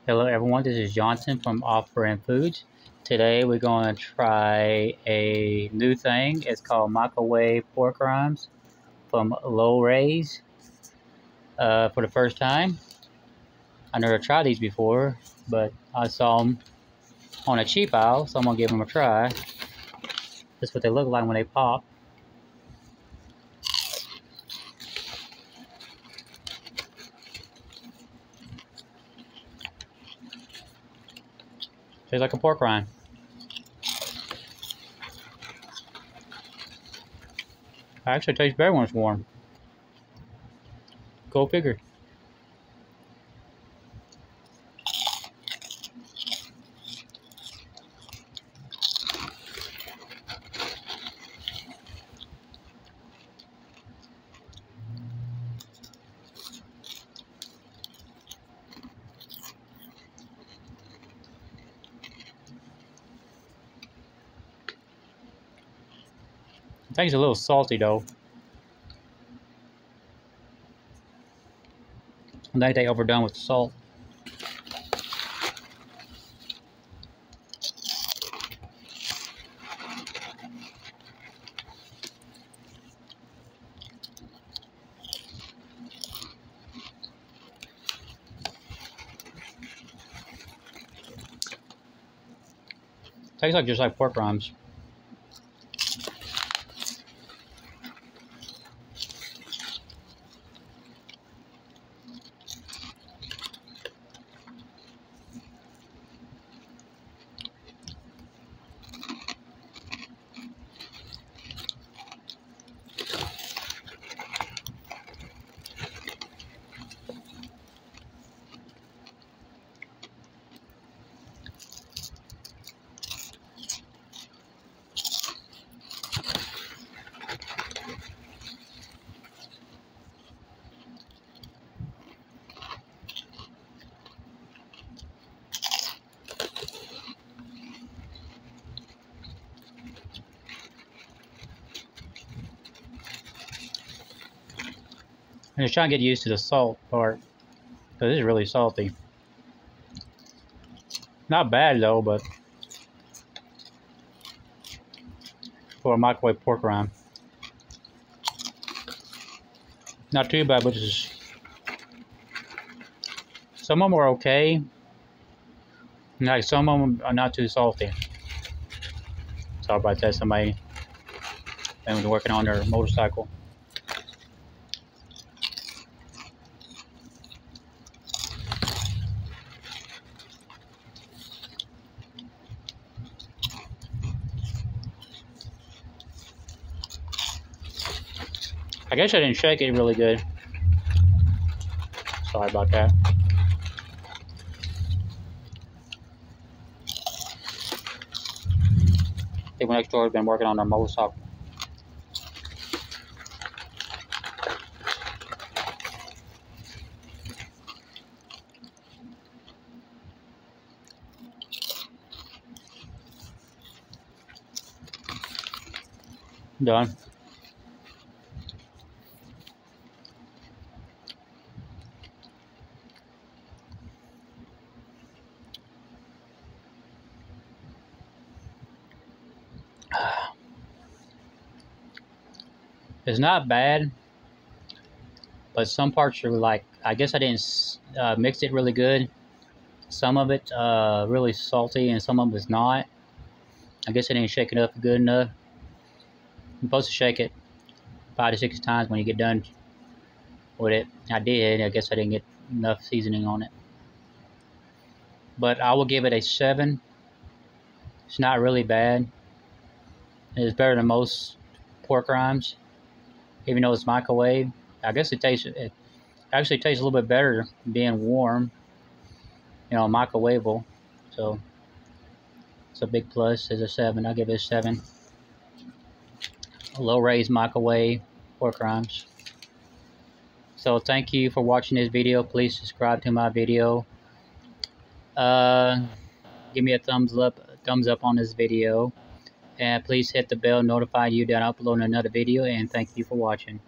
Hello everyone, this is Johnson from Offering Foods. Today we're going to try a new thing. It's called microwave pork rinds from Lowery for the first time. I never tried these before, but I saw them on a cheap aisle, so I'm going to give them a try. This is what they look like when they pop. Tastes like a pork rind. Actually tastes better when it's warm. Go figure. It tastes a little salty though. I think they overdone with the salt. Tastes like just like pork rinds. I'm just trying to get used to the salt part, because it's really salty. Not bad though, but for a microwave pork rind, not too bad. But just some of them are okay. Like some of them are not too salty. Sorry about that. Somebody was working on their motorcycle. I guess I didn't shake it really good. Sorry about that. People next door have been working on their motorcycle. Done. It's not bad, but some parts are like, I guess I didn't mix it really good. Some of it really salty and some of it's not. I guess I didn't shake it up good enough. You're supposed to shake it 5 to 6 times when you get done with it. I did. I guess I didn't get enough seasoning on it. But I will give it a 7. It's not really bad. It's better than most pork rinds, even though it's microwave. I guess it actually tastes a little bit better being warm, microwavable. So it's a big plus. It's a 7. I'll give it a 7. Low-raised microwave pork rinds. So thank you for watching this video. Please subscribe to my video. Give me a thumbs up on this video. And please hit the bell, notify you that I upload another video. And thank you for watching.